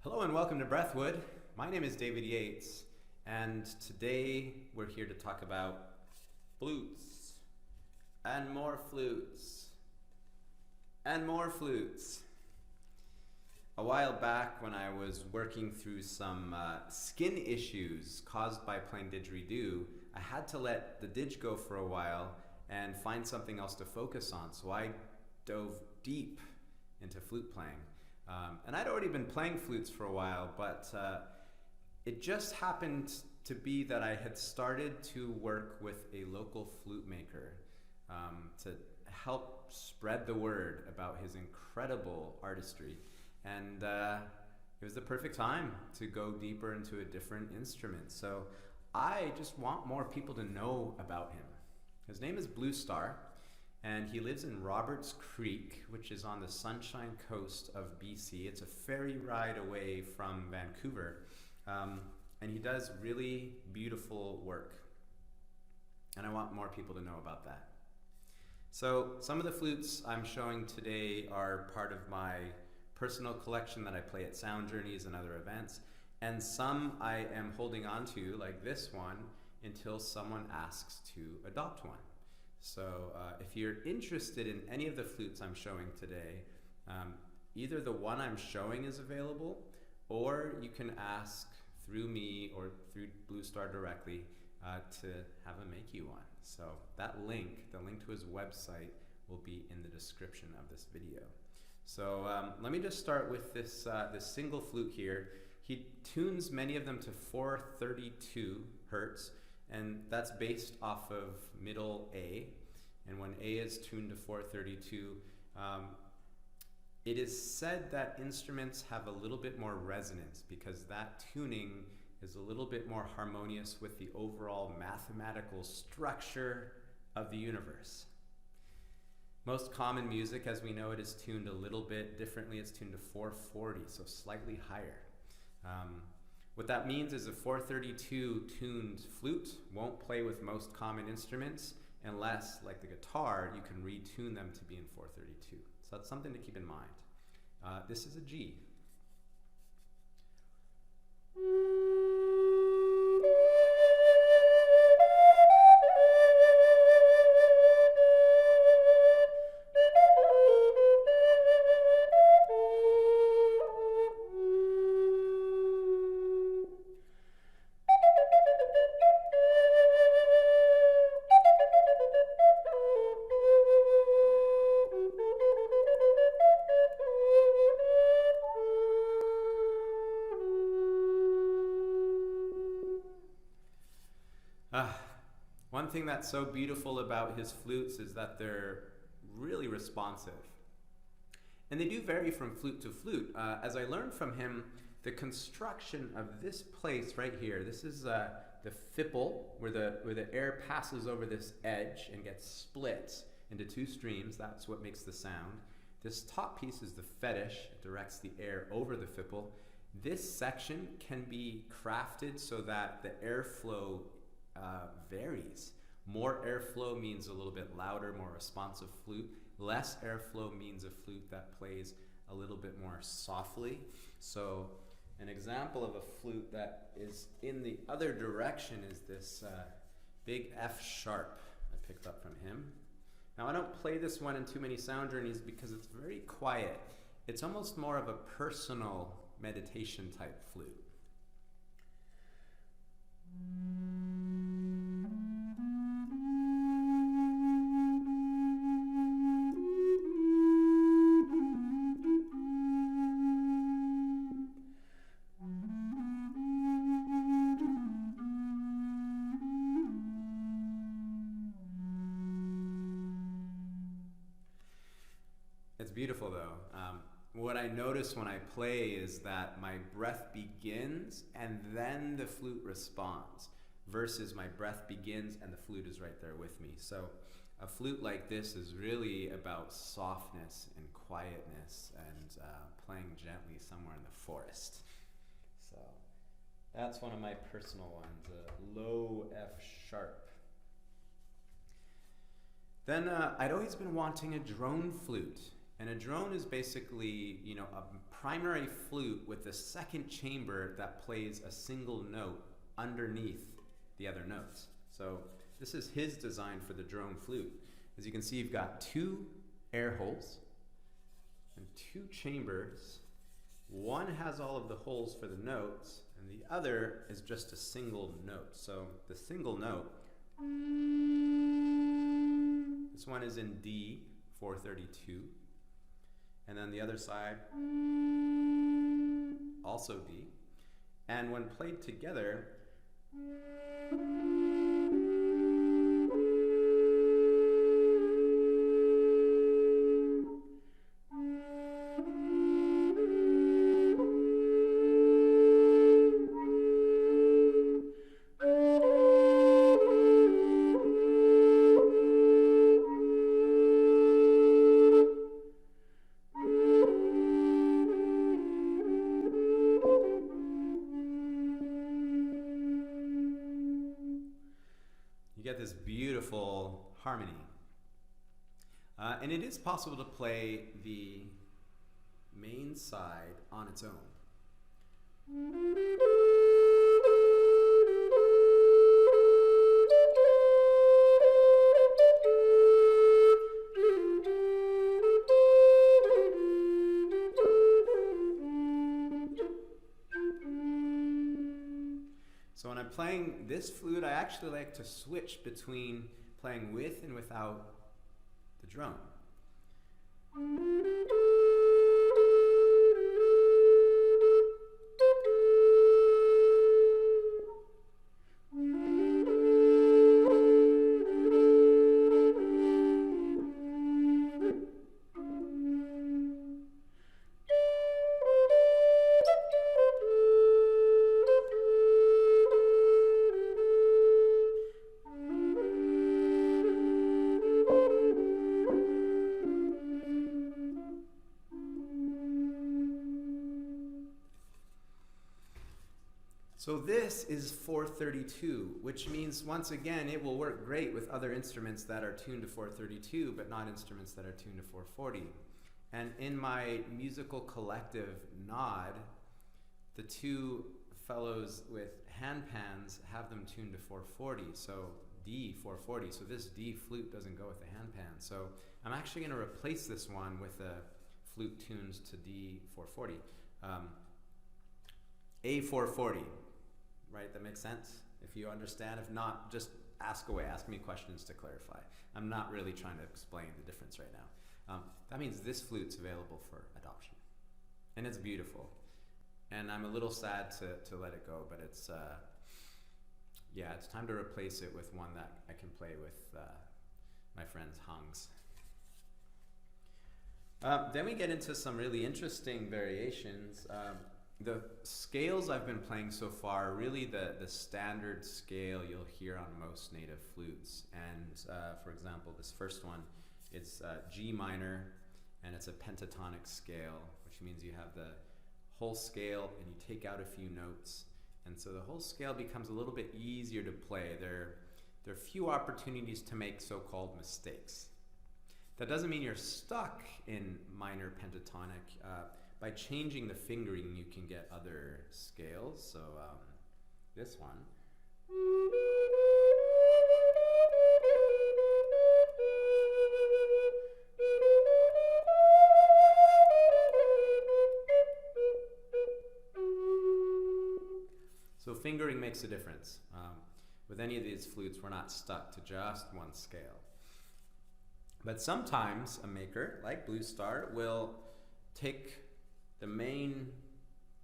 Hello and welcome to Breathwood. My name is David Yates, and today we're here to talk about flutes and more flutes and more flutes. A while back, when I was working through some skin issues caused by playing didgeridoo, I had to let the didge go for a while and find something else to focus on, so I dove deep into flute playing. And I'd already been playing flutes for a while, but it just happened to be that I had started to work with a local flute maker to help spread the word about his incredible artistry. And it was the perfect time to go deeper into a different instrument. So I just want more people to know about him. His name is Bluestar, and he lives in Roberts Creek, which is on the Sunshine Coast of BC. It's a ferry ride away from Vancouver, and he does really beautiful work. And I want more people to know about that. So some of the flutes I'm showing today are part of my personal collection that I play at Sound Journeys and other events, and some I am holding on to, like this one, until someone asks to adopt one. So if you're interested in any of the flutes I'm showing today, either the one I'm showing is available, or you can ask through me or through Bluestar directly to have him make you one. So that link, the link to his website, will be in the description of this video. So let me just start with this single flute here. He tunes many of them to 432 hertz, and that's based off of middle A. And when A is tuned to 432, it is said that instruments have a little bit more resonance because that tuning is a little bit more harmonious with the overall mathematical structure of the universe. Most common music, as we know it, is tuned a little bit differently. It's tuned to 440, so slightly higher. What that means is a 432 tuned flute won't play with most common instruments unless, like the guitar, you can retune them to be in 432. So that's something to keep in mind. This is a G. One thing that's so beautiful about his flutes is that they're really responsive. And they do vary from flute to flute. As I learned from him, the construction of this place right here, this is the fipple, where the air passes over this edge and gets split into two streams. That's what makes the sound. This top piece is the fetish. It directs the air over the fipple. This section can be crafted so that the airflow varies. More airflow means a little bit louder, more responsive flute. Less airflow means a flute that plays a little bit more softly. So an example of a flute that is in the other direction is this big F sharp I picked up from him. Now I don't play this one in too many sound journeys because it's very quiet. It's almost more of a personal meditation type flute. It's beautiful though. What I notice when I play is that my breath begins and then the flute responds, versus my breath begins and the flute is right there with me. So a flute like this is really about softness and quietness and playing gently somewhere in the forest. So that's one of my personal ones, a low F sharp. Then I'd always been wanting a drone flute. And a drone is basically, you know, a primary flute with a second chamber that plays a single note underneath the other notes. So this is his design for the drone flute. As you can see, you've got 2 air holes and 2 chambers. One has all of the holes for the notes, and the other is just a single note. So the single note, this one is in D, 432, and then the other side, also D. And when played together, you get this beautiful harmony. And it is possible to play the main side on its own. So when I'm playing this flute, I actually like to switch between playing with and without the drum. So this is 432, which means once again it will work great with other instruments that are tuned to 432, but not instruments that are tuned to 440. And in my musical collective Nod, the 2 fellows with hand pans have them tuned to 440, so D 440. So this D flute doesn't go with the hand pan. So I'm actually going to replace this one with a flute tuned to D 440. A 440. Right, that makes sense? If you understand, if not, just ask away, ask me questions to clarify. I'm not really trying to explain the difference right now. That means this flute's available for adoption. And it's beautiful. And I'm a little sad to let it go, but it's, yeah, it's time to replace it with one that I can play with my friend's Hungs. Then we get into some really interesting variations. The scales I've been playing so far are really the standard scale you'll hear on most native flutes. And for example, this first one, it's G minor, and it's a pentatonic scale, which means you have the whole scale and you take out a few notes. And so the whole scale becomes a little bit easier to play. There are few opportunities to make so-called mistakes. That doesn't mean you're stuck in minor pentatonic. By changing the fingering, you can get other scales. So this one. So fingering makes a difference. With any of these flutes, we're not stuck to just one scale. But sometimes a maker, like Bluestar, will take the main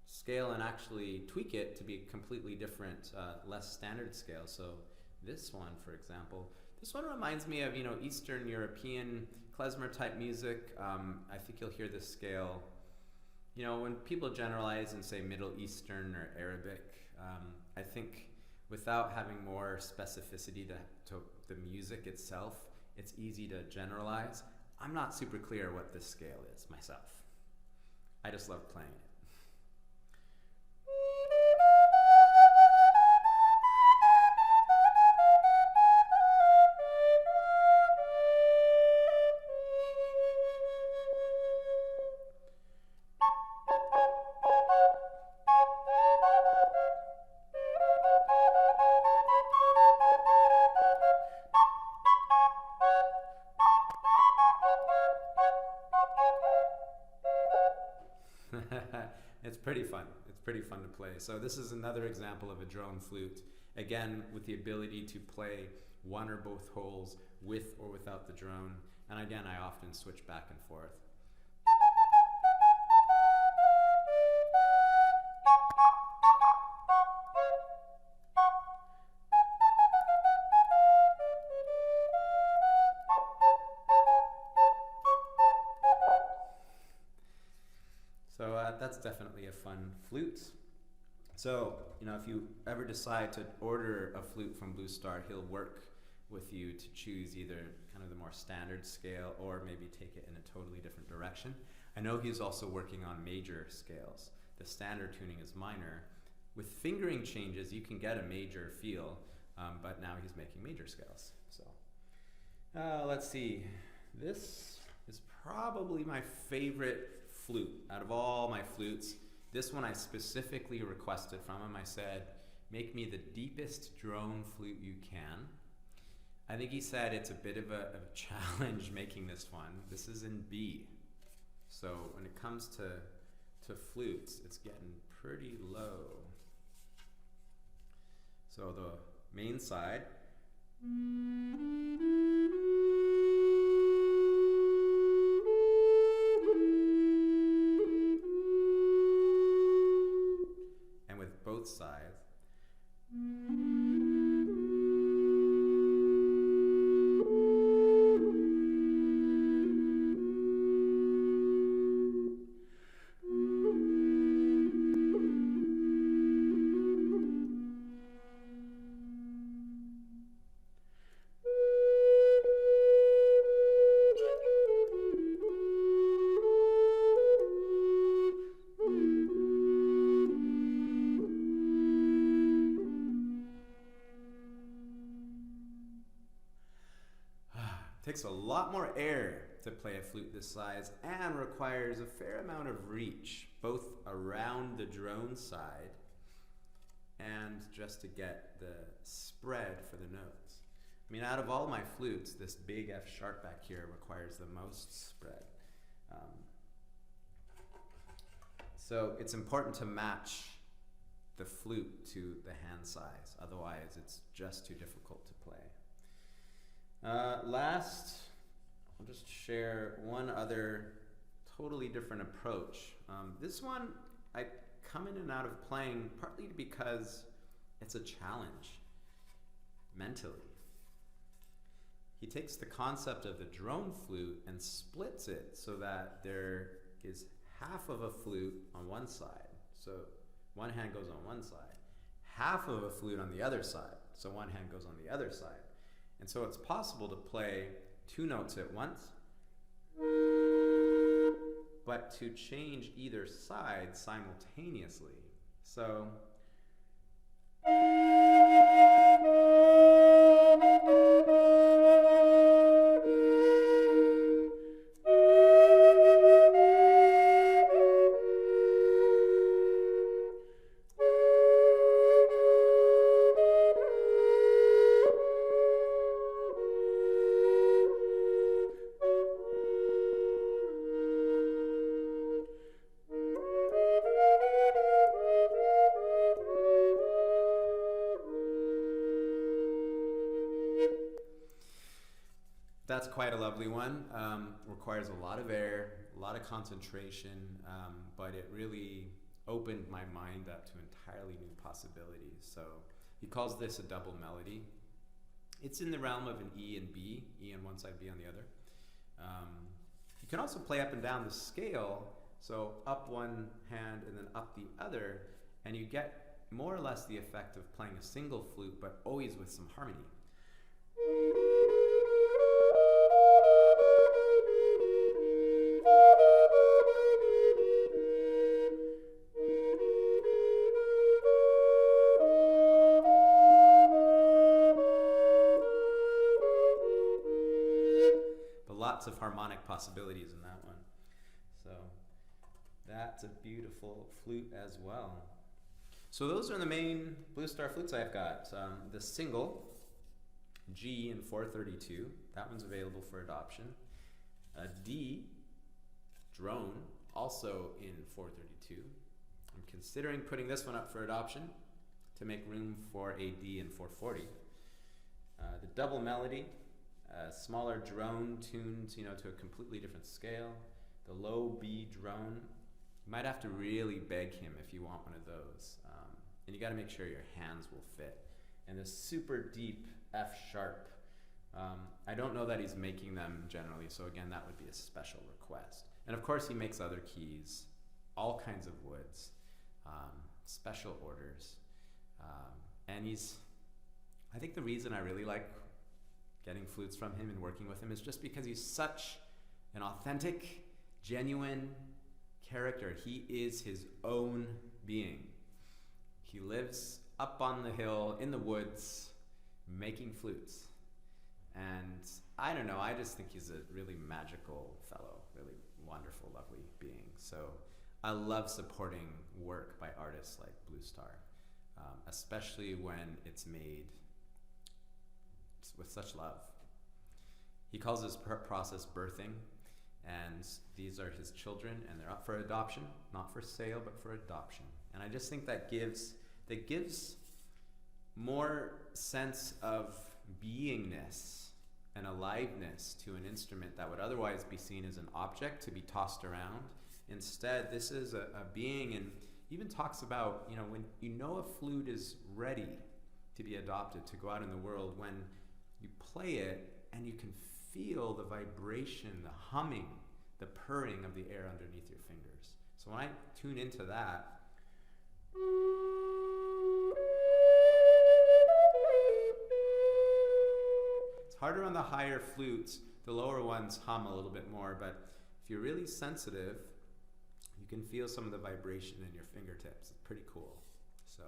scale and actually tweak it to be a completely different, less standard scale. So this one, for example, this one reminds me of, you know, Eastern European klezmer type music. I think you'll hear this scale, you know, when people generalize and say Middle Eastern or Arabic, I think without having more specificity to the music itself, it's easy to generalize. I'm not super clear what this scale is myself. I just love playing it. It's pretty fun. It's pretty fun to play. So this is another example of a drone flute. Again, with the ability to play one or both holes with or without the drone. And again, I often switch back and forth. So that's definitely a fun flute. So, you know, if you ever decide to order a flute from Bluestar, he'll work with you to choose either kind of the more standard scale or maybe take it in a totally different direction. I know he's also working on major scales. The standard tuning is minor. With fingering changes, you can get a major feel, but now he's making major scales. So, let's see. This is probably my favorite flute out of all my flutes. This one I specifically requested from him. I said, make me the deepest drone flute you can. I think he said it's a bit of a challenge making this one. This is in B. So when it comes to flutes, it's getting pretty low. So the main side. And with both sides. Takes a lot more air to play a flute this size and requires a fair amount of reach, both around the drone side and just to get the spread for the notes. I mean, out of all my flutes, this big F sharp back here requires the most spread. So it's important to match the flute to the hand size, otherwise it's just too difficult to play. Last, I'll just share one other totally different approach. This one, I come in and out of playing partly because it's a challenge mentally. He takes the concept of the drone flute and splits it so that there is half of a flute on one side. So one hand goes on one side, half of a flute on the other side. So one hand goes on the other side. And so it's possible to play two notes at once, but to change either side simultaneously. So that's quite a lovely one. Requires a lot of air, a lot of concentration, but it really opened my mind up to entirely new possibilities. So he calls this a double melody. It's in the realm of an E and B, E on one side, B on the other. You can also play up and down the scale, so up one hand and then up the other, and you get more or less the effect of playing a single flute, but always with some harmony. Lots of harmonic possibilities in that one. So that's a beautiful flute as well. So those are the main Bluestar flutes I've got. The single, G in 432, that one's available for adoption. A D, drone, also in 432. I'm considering putting this one up for adoption to make room for a D in 440. The double melody, smaller drone tuned, to a completely different scale. The low B drone, you might have to really beg him if you want one of those. And you got to make sure your hands will fit. And the super deep F sharp, I don't know that he's making them generally, so again, that would be a special request. And of course, he makes other keys, all kinds of woods, special orders. And I think the reason I really like getting flutes from him and working with him is just because he's such an authentic, genuine character. He is his own being. He lives up on the hill in the woods making flutes. And I don't know, I just think he's a really magical fellow, really wonderful, lovely being. So I love supporting work by artists like Bluestar, especially when it's made with such love. He calls this process birthing, and these are his children, and they're up for adoption, not for sale, but for adoption. And I just think that gives more sense of beingness and aliveness to an instrument that would otherwise be seen as an object to be tossed around. Instead, this is a being, and even talks about, when a flute is ready to be adopted, to go out in the world, when you play it and you can feel the vibration, the humming, the purring of the air underneath your fingers. So when I tune into that, it's harder on the higher flutes. The lower ones hum a little bit more, but if you're really sensitive, you can feel some of the vibration in your fingertips. It's pretty cool. So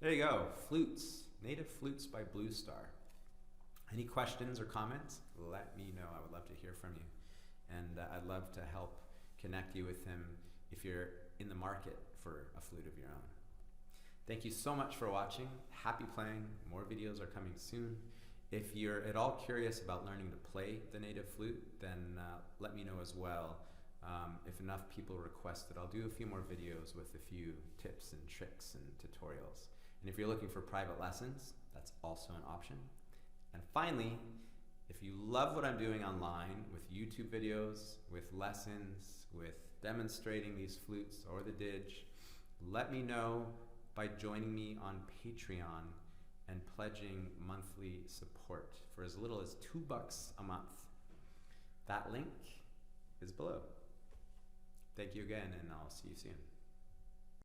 there you go, Flutes, Native Flutes by Bluestar. Any questions or comments? Let me know. I would love to hear from you. And I'd love to help connect you with him if you're in the market for a flute of your own. Thank you so much for watching. Happy playing. More videos are coming soon. If you're at all curious about learning to play the native flute, then let me know as well. If enough people request it, I'll do a few more videos with a few tips and tricks and tutorials. And if you're looking for private lessons, that's also an option. And finally, if you love what I'm doing online with YouTube videos, with lessons, with demonstrating these flutes or the didge, let me know by joining me on Patreon and pledging monthly support for as little as $2 a month. That link is below. Thank you again, and I'll see you soon.